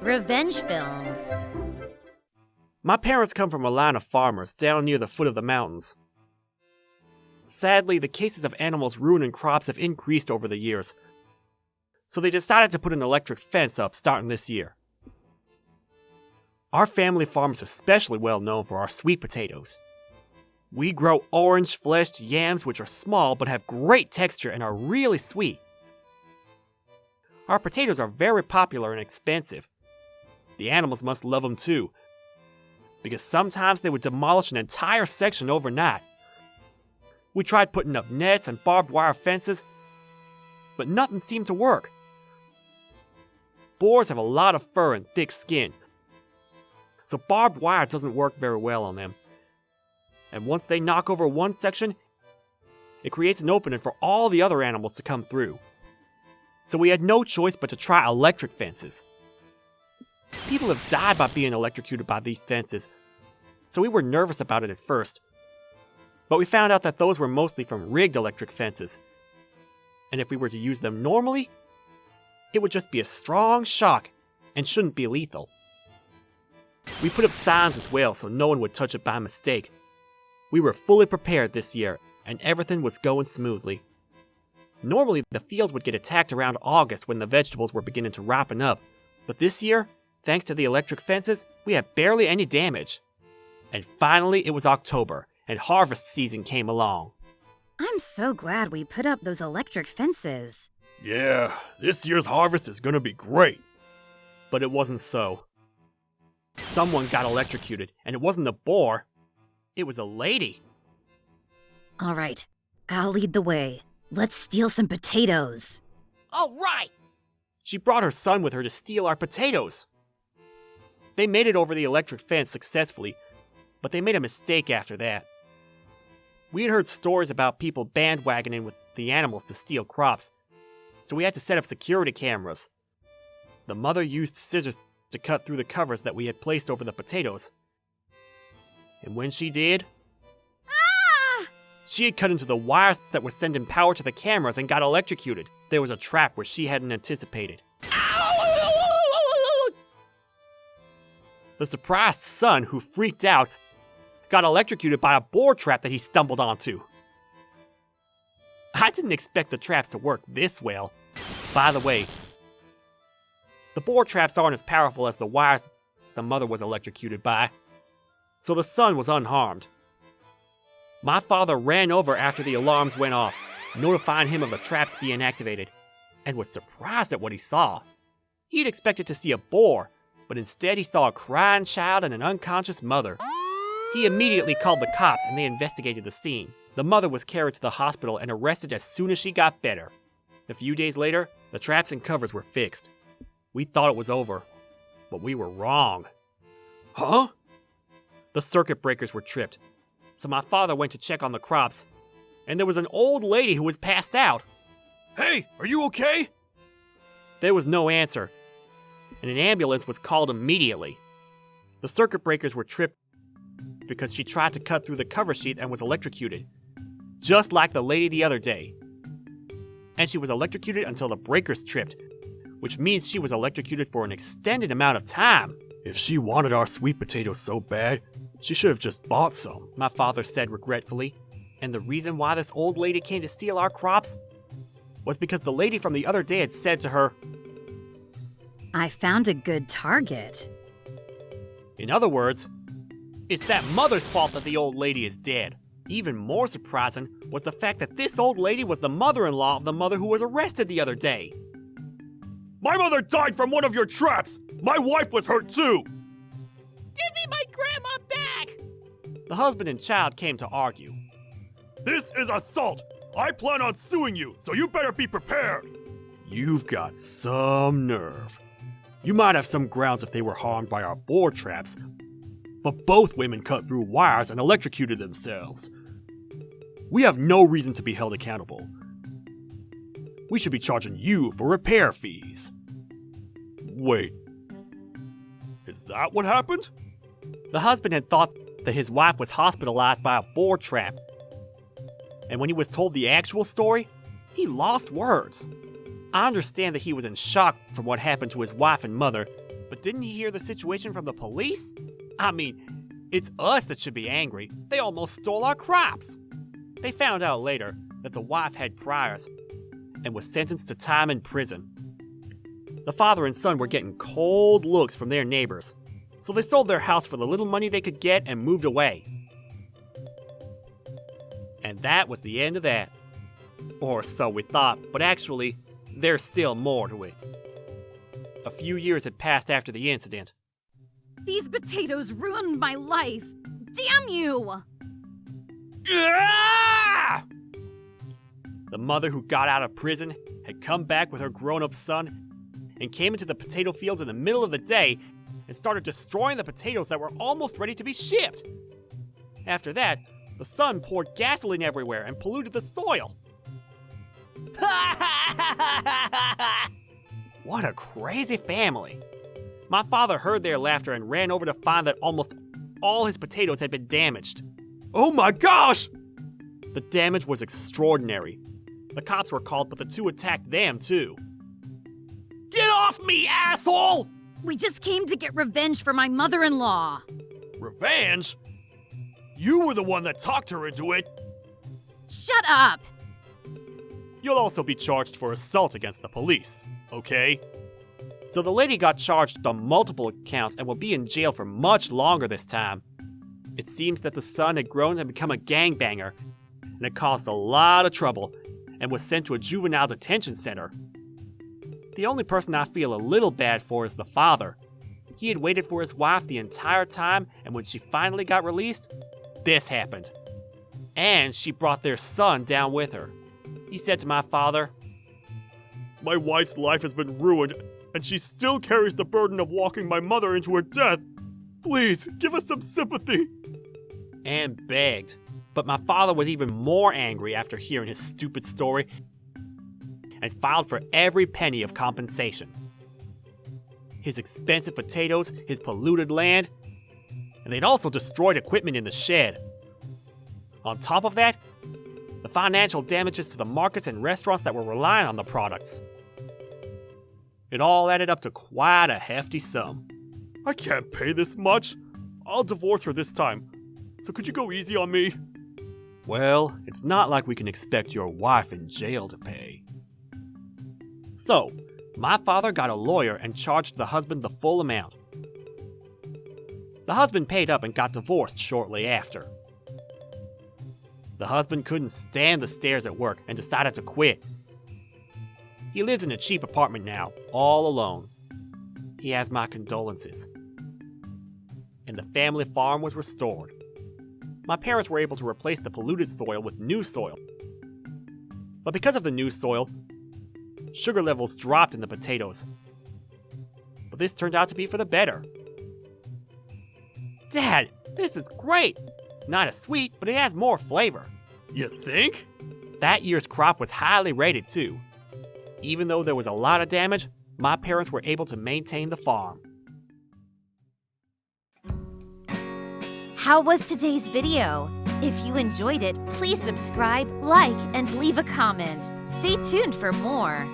Revenge films. My parents come from a line of farmers down near the foot of the mountains. Sadly, the cases of animals ruining crops have increased over the years, so they decided to put an electric fence up starting this year. Our family farm is especially well known for our sweet potatoes. We grow orange-fleshed yams which are small but have great texture and are really sweet. Our potatoes are very popular and expensive. The animals must love them too, because sometimes they would demolish an entire section overnight. We tried putting up nets and barbed wire fences, but nothing seemed to work. Boars have a lot of fur and thick skin, so barbed wire doesn't work very well on them. And once they knock over one section, it creates an opening for all the other animals to come through. So we had no choice but to try electric fences. People have died by being electrocuted by these fences, so we were nervous about it at first. But we found out that those were mostly from rigged electric fences. And if we were to use them normally, it would just be a strong shock and shouldn't be lethal. We put up signs as well so no one would touch it by mistake. We were fully prepared this year, and everything was going smoothly. Normally, the fields would get attacked around August when the vegetables were beginning to ripen up, but this year, thanks to the electric fences, we had barely any damage. And finally, it was October, and harvest season came along. I'm so glad we put up those electric fences. Yeah, this year's harvest is gonna be great. But it wasn't so. Someone got electrocuted, and it wasn't a boar. It was a lady. All right, I'll lead the way. Let's steal some potatoes. All right! She brought her son with her to steal our potatoes. They made it over the electric fence successfully, but they made a mistake after that. We had heard stories about people bandwagoning with the animals to steal crops, so we had to set up security cameras. The mother used scissors to cut through the covers that we had placed over the potatoes. And when she did, she had cut into the wires that were sending power to the cameras and got electrocuted. There was a trap where she hadn't anticipated. The surprised son, who freaked out, got electrocuted by a boar trap that he stumbled onto. I didn't expect the traps to work this well. By the way, the boar traps aren't as powerful as the wires the mother was electrocuted by, so the son was unharmed. My father ran over after the alarms went off, notifying him of the traps being activated, and was surprised at what he saw. He had expected to see a boar, but instead he saw a crying child and an unconscious mother. He immediately called the cops and they investigated the scene. The mother was carried to the hospital and arrested as soon as she got better. A few days later, the traps and covers were fixed. We thought it was over, but we were wrong. Huh? The circuit breakers were tripped, so my father went to check on the crops, and there was an old lady who was passed out. Hey, are you okay? There was no answer, and an ambulance was called immediately. The circuit breakers were tripped because she tried to cut through the cover sheet and was electrocuted, just like the lady the other day. And she was electrocuted until the breakers tripped, which means she was electrocuted for an extended amount of time. If she wanted our sweet potatoes so bad, she should have just bought some, my father said regretfully. And the reason why this old lady came to steal our crops was because the lady from the other day had said to her, I found a good target. In other words, it's that mother's fault that the old lady is dead. Even more surprising was the fact that this old lady was the mother-in-law of the mother who was arrested the other day. My mother died from one of your traps! My wife was hurt too! Give me my grandma back! The husband and child came to argue. This is assault! I plan on suing you, so you better be prepared! You've got some nerve. You might have some grounds if they were harmed by our boar traps, but both women cut through wires and electrocuted themselves. We have no reason to be held accountable. We should be charging you for repair fees. Wait, is that what happened? The husband had thought that his wife was hospitalized by a boar trap. And when he was told the actual story, He lost words. I understand that he was in shock from what happened to his wife and mother, but didn't he hear the situation from the police? I mean, it's us that should be angry. They almost stole our crops. They found out later that the wife had priors and was sentenced to time in prison. The father and son were getting cold looks from their neighbors, so they sold their house for the little money they could get and moved away. And that was the end of that. Or so we thought, but actually, there's still more to it. A few years had passed after the incident. These potatoes ruined my life. Damn you! Ah! The mother who got out of prison had come back with her grown-up son and came into the potato fields in the middle of the day and started destroying the potatoes that were almost ready to be shipped. After that, the son poured gasoline everywhere and polluted the soil. What a crazy family. My father heard their laughter and ran over to find that almost all his potatoes had been damaged. Oh my gosh! The damage was extraordinary. The cops were called, but the two attacked them too. Get off me, asshole! We just came to get revenge for my mother-in-law. Revenge? You were the one that talked her into it. Shut up! You'll also be charged for assault against the police, okay? So the lady got charged on multiple counts and will be in jail for much longer this time. It seems that the son had grown and become a gangbanger, and had caused a lot of trouble, and was sent to a juvenile detention center. The only person I feel a little bad for is the father. He had waited for his wife the entire time, and when she finally got released, this happened. And she brought their son down with her. He said to my father, "My wife's life has been ruined, and she still carries the burden of walking my mother into her death. Please, give us some sympathy." And begged. But my father was even more angry after hearing his stupid story and filed for every penny of compensation. His expensive potatoes, his polluted land, and they'd also destroyed equipment in the shed. On top of that, the financial damages to the markets and restaurants that were relying on the products. It all added up to quite a hefty sum. "I can't pay this much. I'll divorce her this time. So could you go easy on me?" Well, it's not like we can expect your wife in jail to pay. So, my father got a lawyer and charged the husband the full amount. The husband paid up and got divorced shortly after. The husband couldn't stand the stares at work and decided to quit. He lives in a cheap apartment now, all alone. He has my condolences. And the family farm was restored. My parents were able to replace the polluted soil with new soil. But because of the new soil, sugar levels dropped in the potatoes. But this turned out to be for the better. Dad, this is great! It's not as sweet, but it has more flavor. You think? That year's crop was highly rated too. Even though there was a lot of damage, my parents were able to maintain the farm. How was today's video? If you enjoyed it, please subscribe, like, and leave a comment. Stay tuned for more.